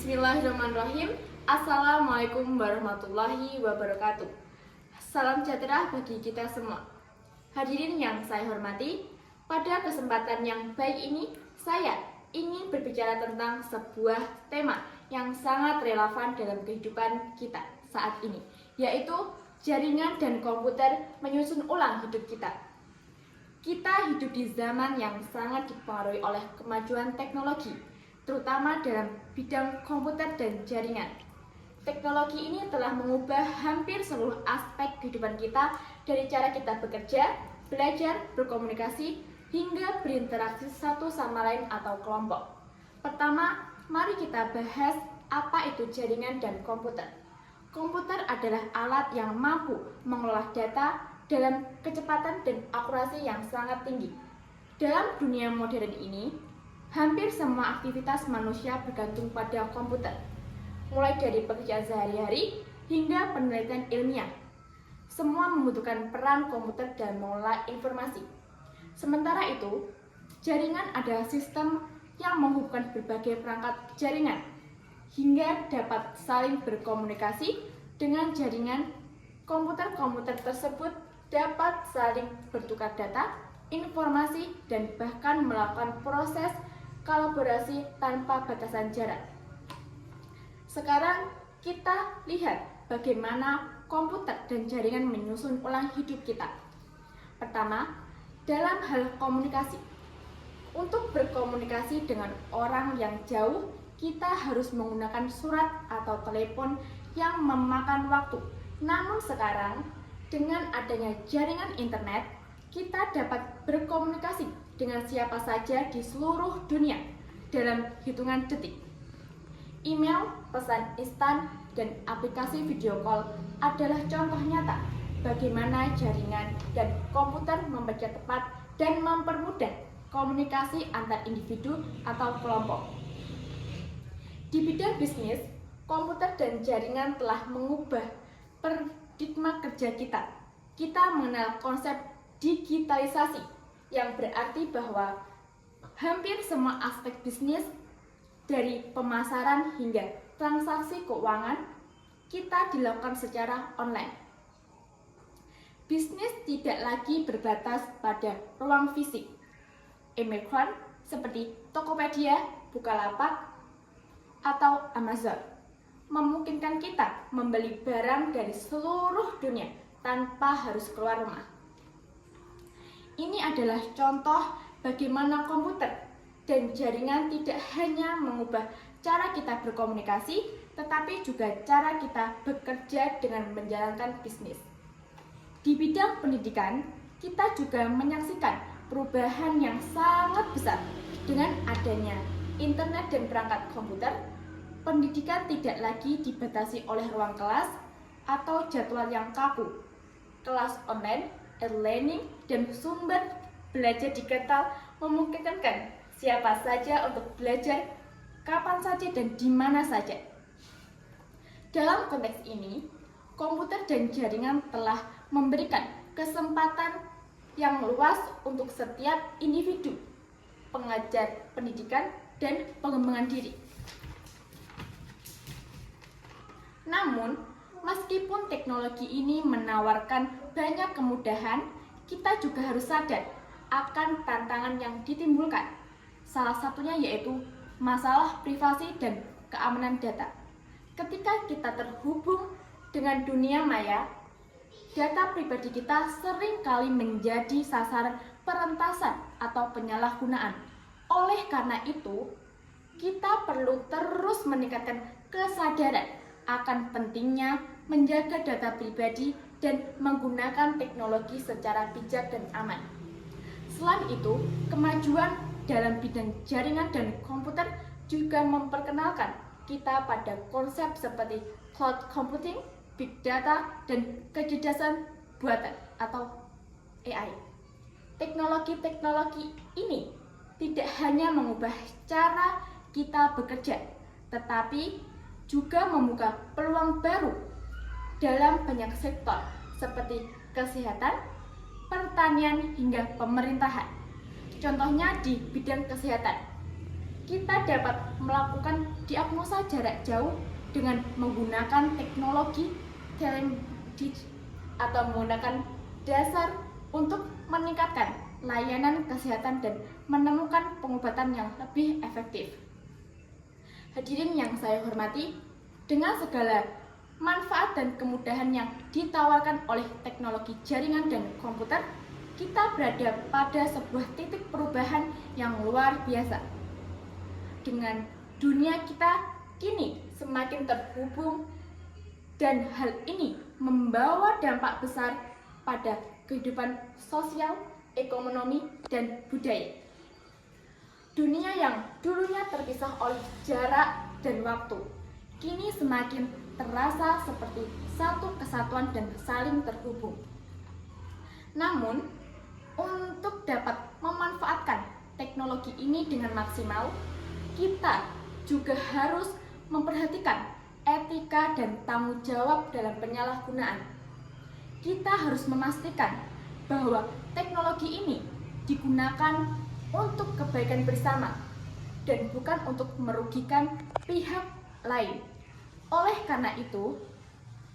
Bismillahirrahmanirrahim. Assalamualaikum warahmatullahi wabarakatuh. Salam sejahtera bagi kita semua. Hadirin yang saya hormati, pada kesempatan yang baik ini saya ingin berbicara tentang sebuah tema yang sangat relevan dalam kehidupan kita saat ini, yaitu jaringan dan komputer menyusun ulang hidup kita. Kita hidup di zaman yang sangat dipengaruhi oleh kemajuan teknologi, terutama dalam bidang komputer dan jaringan. Teknologi ini telah mengubah hampir seluruh aspek kehidupan kita, dari cara kita bekerja, belajar, berkomunikasi, hingga berinteraksi satu sama lain atau kelompok. Pertama, mari kita bahas apa itu jaringan dan komputer. Komputer adalah alat yang mampu mengolah data dalam kecepatan dan akurasi yang sangat tinggi. Dalam dunia modern ini, hampir semua aktivitas manusia bergantung pada komputer, mulai dari pekerjaan sehari-hari hingga penelitian ilmiah. Semua membutuhkan peran komputer dalam mengolah informasi. Sementara itu, jaringan adalah sistem yang menghubungkan berbagai perangkat jaringan hingga dapat saling berkomunikasi. Dengan jaringan, komputer-komputer tersebut dapat saling bertukar data, informasi, dan bahkan melakukan proses kolaborasi tanpa batasan jarak. Sekarang kita lihat bagaimana komputer dan jaringan menyusun ulang hidup kita. Pertama, dalam hal komunikasi. Untuk berkomunikasi dengan orang yang jauh, kita harus menggunakan surat atau telepon yang memakan waktu. Namun sekarang, dengan adanya jaringan internet, kita dapat berkomunikasi dengan siapa saja di seluruh dunia dalam hitungan detik. Email, pesan instan, dan aplikasi video call adalah contoh nyata bagaimana jaringan dan komputer membaca tepat dan mempermudah komunikasi antar individu atau kelompok. Di bidang bisnis, komputer dan jaringan telah mengubah paradigma kerja kita. Kita mengenal konsep digitalisasi, yang berarti bahwa hampir semua aspek bisnis, dari pemasaran hingga transaksi keuangan, kita dilakukan secara online. Bisnis tidak lagi berbatas pada ruang fisik. Emigrant seperti Tokopedia, Bukalapak, atau Amazon memungkinkan kita membeli barang dari seluruh dunia tanpa harus keluar rumah. Ini adalah contoh bagaimana komputer dan jaringan tidak hanya mengubah cara kita berkomunikasi, tetapi juga cara kita bekerja dengan menjalankan bisnis. Di bidang pendidikan, kita juga menyaksikan perubahan yang sangat besar. Dengan adanya internet dan perangkat komputer, pendidikan tidak lagi dibatasi oleh ruang kelas atau jadwal yang kaku. Kelas online, e-learning, dan sumber belajar digital memungkinkan siapa saja untuk belajar kapan saja dan di mana saja. Dalam konteks ini, komputer dan jaringan telah memberikan kesempatan yang luas untuk setiap individu, pengajar pendidikan, dan pengembangan diri. Namun, meskipun teknologi ini menawarkan banyak kemudahan, kita juga harus sadar akan tantangan yang ditimbulkan. Salah satunya yaitu masalah privasi dan keamanan data. Ketika kita terhubung dengan dunia maya, data pribadi kita sering kali menjadi sasaran peretasan atau penyalahgunaan. Oleh karena itu, kita perlu terus meningkatkan kesadaran akan pentingnya menjaga data pribadi dan menggunakan teknologi secara bijak dan aman. Selain itu, kemajuan dalam bidang jaringan dan komputer juga memperkenalkan kita pada konsep seperti cloud computing, big data, dan kecerdasan buatan atau AI. Teknologi-teknologi ini tidak hanya mengubah cara kita bekerja, tetapi juga membuka peluang baru dalam banyak sektor seperti kesehatan, pertanian, hingga pemerintahan. Contohnya di bidang kesehatan. kita dapat melakukan diagnosa jarak jauh dengan menggunakan teknologi telemedicine atau menggunakan dasar untuk meningkatkan layanan kesehatan dan menemukan pengobatan yang lebih efektif. Hadirin yang saya hormati, dengan segala manfaat dan kemudahan yang ditawarkan oleh teknologi jaringan dan komputer, kita berada pada sebuah titik perubahan yang luar biasa. Dengan dunia kita kini semakin terhubung dan hal ini membawa dampak besar pada kehidupan sosial, ekonomi, dan budaya. Dunia yang dulunya terpisah oleh jarak dan waktu, kini semakin terasa seperti satu kesatuan dan saling terhubung. Namun, untuk dapat memanfaatkan teknologi ini dengan maksimal, kita juga harus memperhatikan etika dan tanggung jawab dalam penyalahgunaan. Kita harus memastikan bahwa teknologi ini digunakan untuk kebaikan bersama dan bukan untuk merugikan pihak lain. Oleh karena itu,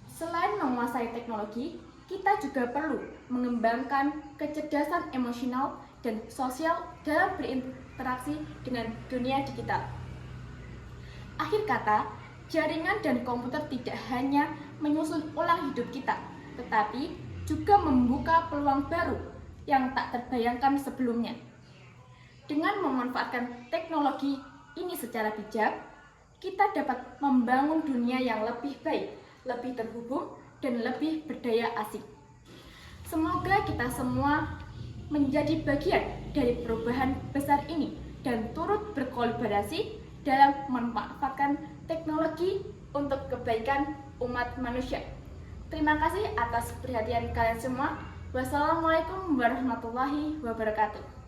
selain menguasai teknologi, kita juga perlu mengembangkan kecerdasan emosional dan sosial dalam berinteraksi dengan dunia digital. Akhir kata, jaringan dan komputer tidak hanya menyusun ulang hidup kita, tetapi juga membuka peluang baru yang tak terbayangkan sebelumnya. Dengan memanfaatkan teknologi ini secara bijak, kita dapat membangun dunia yang lebih baik, lebih terhubung, dan lebih berdaya asing. Semoga kita semua menjadi bagian dari perubahan besar ini dan turut berkolaborasi dalam memanfaatkan teknologi untuk kebaikan umat manusia. Terima kasih atas perhatian kalian semua. Wassalamualaikum warahmatullahi wabarakatuh.